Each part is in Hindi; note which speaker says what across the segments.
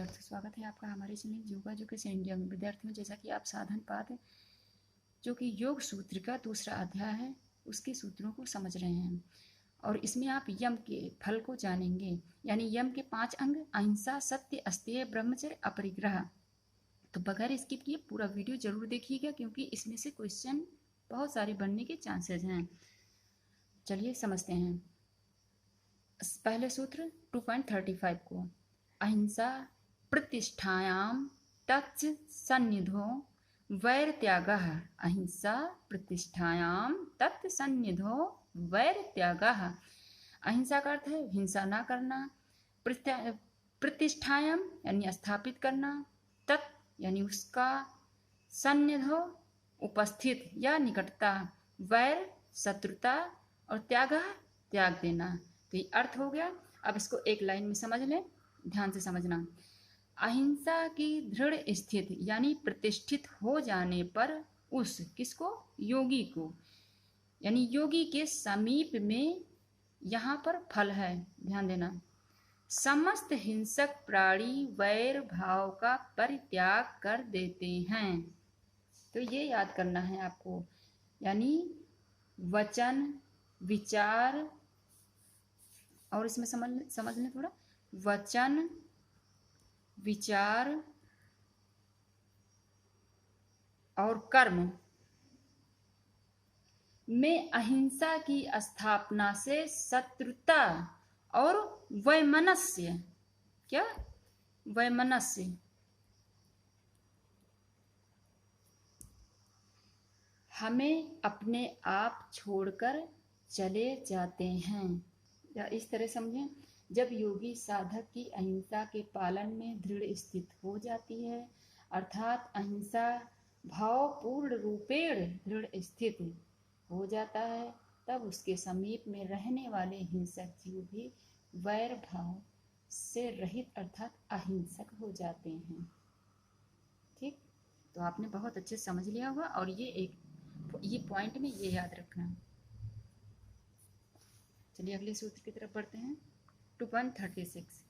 Speaker 1: विद्यार्थियों, स्वागत है आपका हमारे चैनल योगा एजुकेशन इंडिया में। विद्यार्थियों, जैसा कि आप साधन पाठ जो कि योग सूत्र का दूसरा अध्याय है उसके सूत्रों को समझ रहे हैं और इसमें आप यम के फल को जानेंगे। यानी यम के 5 अंग अहिंसा, सत्य, अस्तेय, ब्रह्मचर्य, अपरिग्रह। तो बगैर स्किप किए पूरा वीडियो जरूर देखिएगा क्योंकि इसमें से क्वेश्चन बहुत सारे बनने के चांसेस हैं। चलिए समझते हैं। पहले सूत्र 2.35 को, अहिंसा प्रतिष्ठायाम तच्च सन्निधो वैर त्यागः। अहिंसा प्रतिष्ठायाम तत् सन्निधो वैर त्यागः। अहिंसा का अर्थ है हिंसा ना करना, प्रतिष्ठायाम यानी स्थापित करना, तत् यानी उसका, सन्निधो उपस्थित या निकटता, वैर शत्रुता और त्यागः त्याग देना। तो ये अर्थ हो गया। अब इसको एक लाइन में समझ लें, ध्यान से समझना। अहिंसा की दृढ़ स्थित यानी प्रतिष्ठित हो जाने पर उस किसको, योगी को, यानी योगी के समीप में यहाँ पर फल है, ध्यान देना। समस्त हिंसक प्राणी वैर भाव का परित्याग कर देते हैं। तो ये याद करना है आपको, यानी वचन, विचार, और इसमें समझ लें थोड़ा, वचन, विचार और कर्म में अहिंसा की स्थापना से शत्रुता और वैमनस्य, क्या, वैमनस्य, हमें अपने आप छोड़कर चले जाते हैं। या इस तरह समझें, जब योगी साधक की अहिंसा के पालन में दृढ़ स्थित हो जाती है, अर्थात अहिंसा भाव पूर्ण रूपेण दृढ़ स्थित हो जाता है, तब उसके समीप में रहने वाले हिंसक जीव भी वैर भाव से रहित अर्थात अहिंसक हो जाते हैं। ठीक, तो आपने बहुत अच्छे समझ लिया होगा और ये पॉइंट में ये याद रखना। चलिए अगले सूत्र की तरफ बढ़ते हैं। 2.36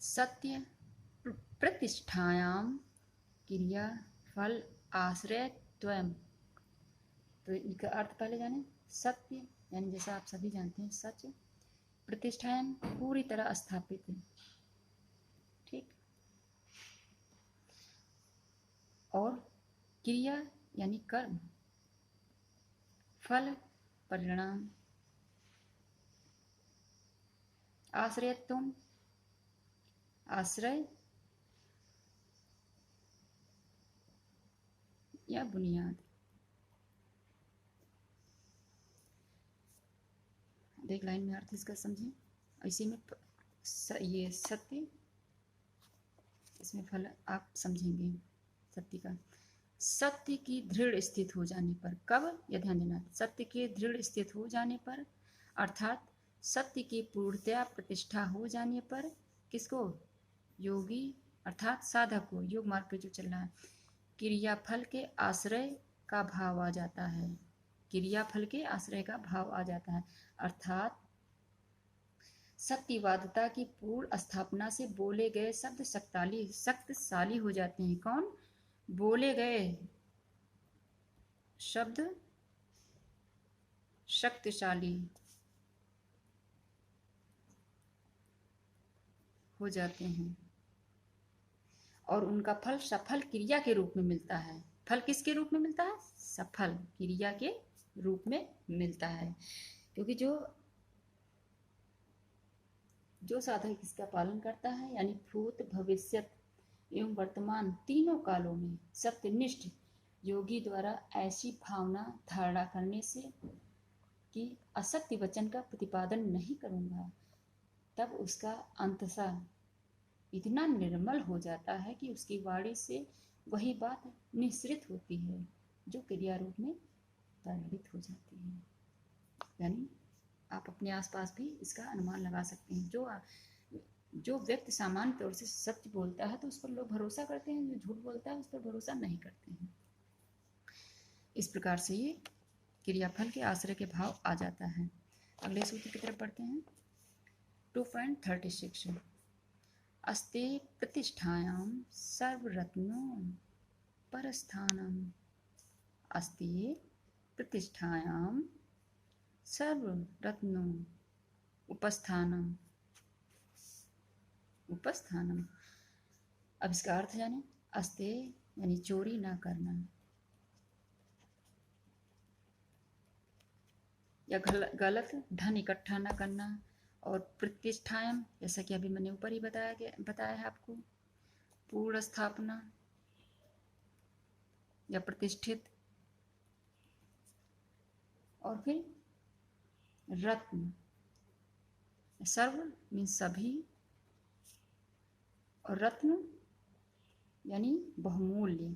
Speaker 1: सत्य प्रतिष्ठायाम क्रिया फल आश्रय त्वयं। तो इनका अर्थ पहले जाने। सत्य यानी जैसा आप सभी जानते हैं सच, प्रतिष्ठायाम पूरी तरह स्थापित है, ठीक, और क्रिया यानी कर्म, फल परिणाम, आश्रयत्वम आश्रय या बुनियाद। एक लाइन में अर्थ इसका समझें। इसी में ये सत्य, इसमें फल आप समझेंगे सत्य का। सत्य की दृढ़ स्थित हो जाने पर, कब, यह ध्यान देना, सत्य के दृढ़ स्थित हो जाने पर अर्थात सत्य की पूर्णतया प्रतिष्ठा हो जाने पर, किसको, योगी अर्थात साधक को, योग मार्ग पे जो चल रहा है, क्रियाफल के आश्रय का भाव आ जाता है। क्रियाफल के आश्रय का भाव आ जाता है, अर्थात सत्यवादिता की पूर्ण स्थापना से बोले गए शब्द शक्तिशाली हो जाते हैं। कौन, बोले गए शब्द शक्तिशाली हो जाते हैं और उनका फल सफल क्रिया के रूप में मिलता है। फल किसके रूप में मिलता है, सफल क्रिया के रूप में मिलता है। क्योंकि जो साधक इसका पालन करता है, यानी भूत भविष्यत एवं वर्तमान तीनों कालों में सत्यनिष्ठ योगी द्वारा ऐसी भावना धारणा करने से कि असत्य वचन का प्रतिपादन नहीं करूंगा, तब उसका अंततः इतना निर्मल हो जाता है कि उसकी वाणी से वही बात निःसृत होती है जो क्रिया रूप में परिणित हो जाती है। यानी आप अपने आसपास भी इसका अनुमान लगा सकते हैं। जो व्यक्ति सामान्य तौर से सत्य बोलता है तो उस पर लोग भरोसा करते हैं, जो झूठ बोलता है उस पर भरोसा नहीं करते हैं। इस प्रकार से ये क्रियाफल के आश्रय के भाव आ जाता है। अगले सूत्र की तरफ बढ़ते हैं। 2.36 अस्ते प्रतिष्ठायां सर्वरत्नो परस्थानम्। अस्ते प्रतिष्ठायां सर्वरत्नो उपस्थानम। उपस्थानम। अब इसका अर्थ जाने। अस्ते यानी चोरी ना करना या गलत धन इकट्ठा ना करना। और प्रतिष्ठायाम, जैसा कि अभी मैंने ऊपर ही बताया है आपको, पूर्ण स्थापना या प्रतिष्ठित। और फिर रत्न, सर्व मीन्स सभी, और रत्न यानी बहुमूल्य।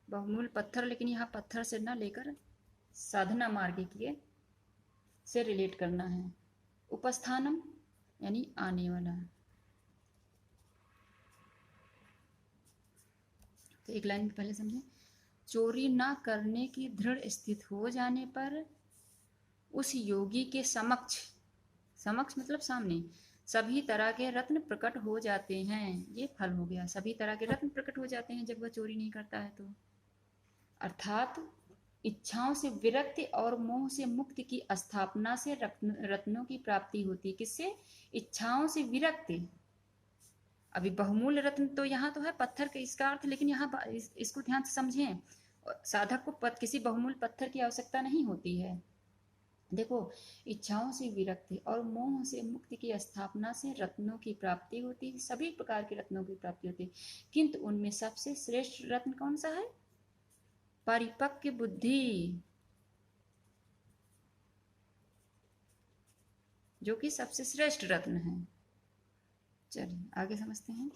Speaker 1: बहुमूल्य पत्थर, लेकिन यहाँ पत्थर से न लेकर साधना मार्ग के से रिलेट करना है। उपस्थानम यानी आने वाला। तो एक लाइन पहले समझें। चोरी ना करने की दृढ़ स्थित हो जाने पर उस योगी के समक्ष, समक्ष मतलब सामने, सभी तरह के रत्न प्रकट हो जाते हैं। ये फल हो गया, सभी तरह के रत्न प्रकट हो जाते हैं जब वह चोरी नहीं करता है तो। अर्थात इच्छाओं से विरक्ति और मोह से मुक्ति की स्थापना से रत्नों की प्राप्ति होती है। किससे? इच्छाओं से विरक्ति। अभी बहुमूल्य रत्न तो यहाँ तो है पत्थर के, इसका अर्थ, लेकिन यहाँ इसको ध्यान से समझें। साधक को किसी बहुमूल्य पत्थर की आवश्यकता नहीं होती है। देखो, इच्छाओं से विरक्ति और मोह से मुक्ति की स्थापना से रत्नों की प्राप्ति होती है। सभी प्रकार के रत्नों की प्राप्ति होती है, किंतु उनमें सबसे श्रेष्ठ रत्न कौन सा है? परिपक्व बुद्धि, जो कि सबसे श्रेष्ठ रत्न है। चलिए आगे समझते हैं।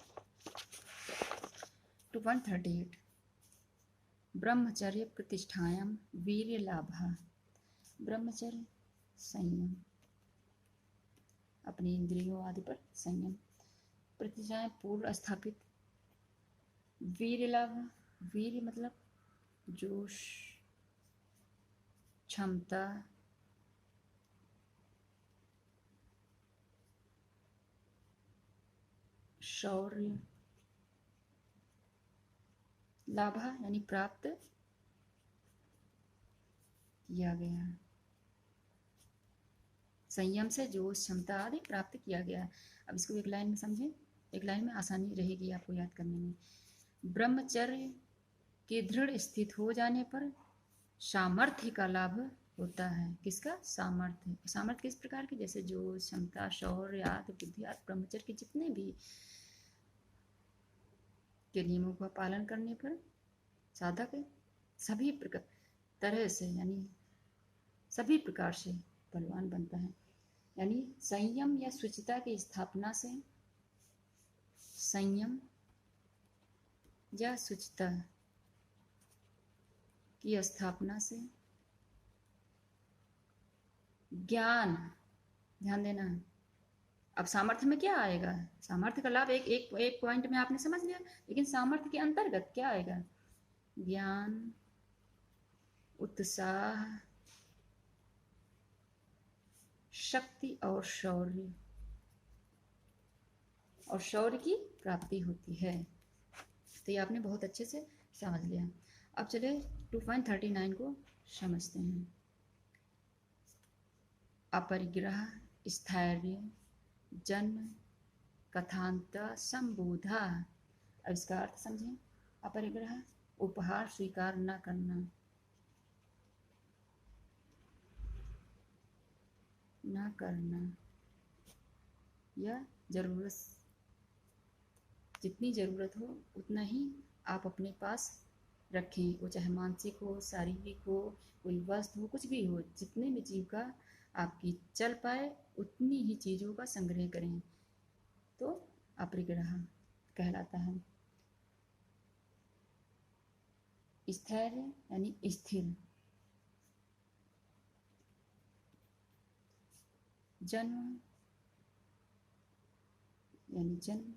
Speaker 1: 2.38 ब्रह्मचर्य प्रतिष्ठायां वीर्य लाभः। ब्रह्मचर्य संयम, अपनी इंद्रियों आदि पर संयम। प्रतिष्ठाएं पूर्व स्थापित। वीर्य लाभ, वीर्य मतलब जोश, क्षमता, शौर्य। लाभ यानी प्राप्त किया गया, संयम से जोश, क्षमता आदि प्राप्त किया गया। अब इसको एक लाइन में समझें, एक लाइन में आसानी रहेगी आपको याद करने में। ब्रह्मचर्य के दृढ़ स्थित हो जाने पर सामर्थ्य का लाभ होता है। किसका? सामर्थ्य। सामर्थ्य किस प्रकार की? जैसे जोश, क्षमता, शौर्य आदि, बुद्धि आदि, ब्रह्मचर्य के जितने भी के नियमों का पालन करने पर साधक सभी प्रकार तरह से यानी सभी प्रकार से बलवान बनता है। यानी संयम या शुचिता की स्थापना से, संयम या शुचिता की स्थापना से ज्ञान, ध्यान देना। अब सामर्थ्य में क्या आएगा? सामर्थ्य का लाभ एक एक एक पॉइंट में आपने समझ लिया, लेकिन सामर्थ्य के अंतर्गत क्या आएगा? ज्ञान, उत्साह, शक्ति और शौर्य, और शौर्य की प्राप्ति होती है। तो ये आपने बहुत अच्छे से समझ लिया। अब चले 2.39 को समझते हैं। अपरिग्रह, स्थैर्य, जन्म, कथांत, संबोधा। अब इसका अर्थ समझें। अपरिग्रह, उपहार स्वीकार न करना, न करना, या जरूरत, जितनी ज़रूरत हो उतना ही आप अपने पास रखें। वो चाहे मानसिक हो, शारीरिक हो, कोई वस्तु हो, कुछ भी हो, जितने में जीविका आपकी चल पाए उतनी ही चीज़ों का संग्रह करें, तो अपरिग्रह कहलाता है। स्थैर्य यानी स्थिर, जन्म यानी जन्म,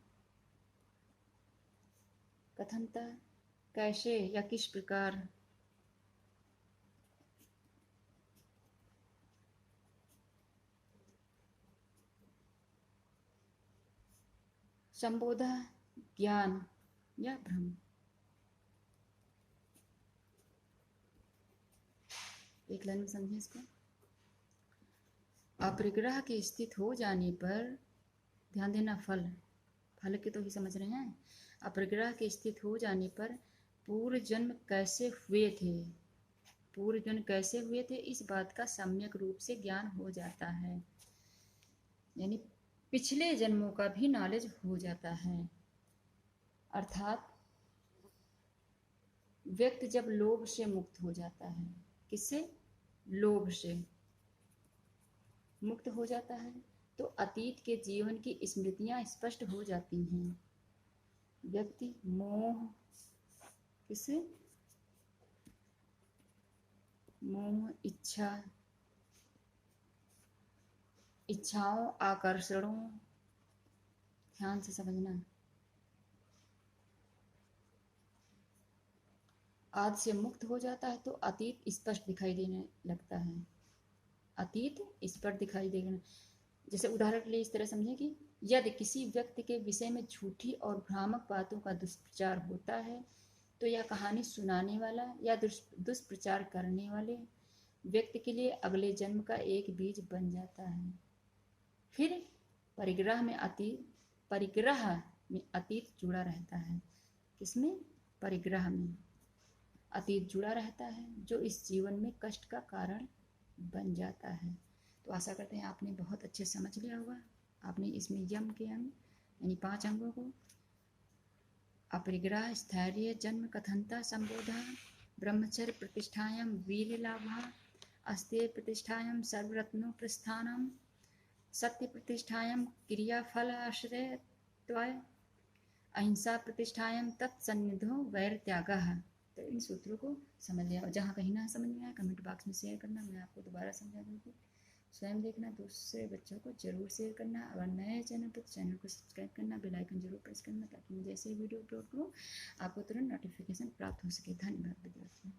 Speaker 1: कथनता कैसे या किस प्रकार, संबोध ज्ञान या भ्रम। एक लाइन में समझें इसको। अपरिग्रह के स्थित हो जाने पर, ध्यान देना, फल के तो ही समझ रहे हैं। अपरिग्रह के स्थित हो जाने पर पूर्व जन्म कैसे हुए थे, पूर्व जन्म कैसे हुए थे, इस बात का सम्यक रूप से ज्ञान हो जाता है। यानी पिछले जन्मों का भी नॉलेज हो जाता है। अर्थात व्यक्ति जब लोभ से मुक्त हो जाता है, किससे? लोभ से मुक्त हो जाता है, तो अतीत के जीवन की स्मृतियां स्पष्ट हो जाती हैं। व्यक्ति मोह, किससे? मोह, इच्छाओं, आकर्षणों, ध्यान से समझना, आदि से मुक्त हो जाता है तो अतीत स्पष्ट दिखाई देने लगता है। अतीत स्पष्ट दिखाई देगा। जैसे उदाहरण के लिए इस तरह समझें कि यदि किसी व्यक्ति के विषय में झूठी और भ्रामक बातों का दुष्प्रचार होता है तो यह कहानी सुनाने वाला या दुष्प्रचार करने वाले व्यक्ति के लिए अगले जन्म का एक बीज बन जाता है। फिर परिग्रह में अतीत जुड़ा रहता है। किसमें? परिग्रह में अतीत जुड़ा रहता है, जो इस जीवन में कष्ट का कारण बन जाता है। तो आशा करते हैं आपने बहुत अच्छे समझ लिया होगा। आपने इसमें यम के अंग यानी 5 अंगों को, अपरिग्रह, स्थैर्य, जन्म कथनता, संबोधा, ब्रह्मचर्य प्रतिष्ठायां वीर लाभा, अस्तेय प्रतिष्ठायां सर्वरत्नो प्रस्थानम, सत्य प्रतिष्ठायां क्रियाफल आश्रयत्वाय, अहिंसा प्रतिष्ठायां तत्सन्निधो वैर त्यागः। तो इन सूत्रों को समझ लिया। और जहाँ कहीं ना समझ में आया कमेंट बॉक्स में शेयर करना, मैं आपको दोबारा समझा दूँगी। स्वयं देखना, दूसरे बच्चों को जरूर शेयर करना। अगर नए चैनल पर तो चैनल को सब्सक्राइब करना, बेल आइकन जरूर प्रेस करना, ताकि मैं जैसे ही वीडियो अपलोड करूँ आपको तुरंत नोटिफिकेशन प्राप्त हो सके। धन्यवाद विद्यार्थियों।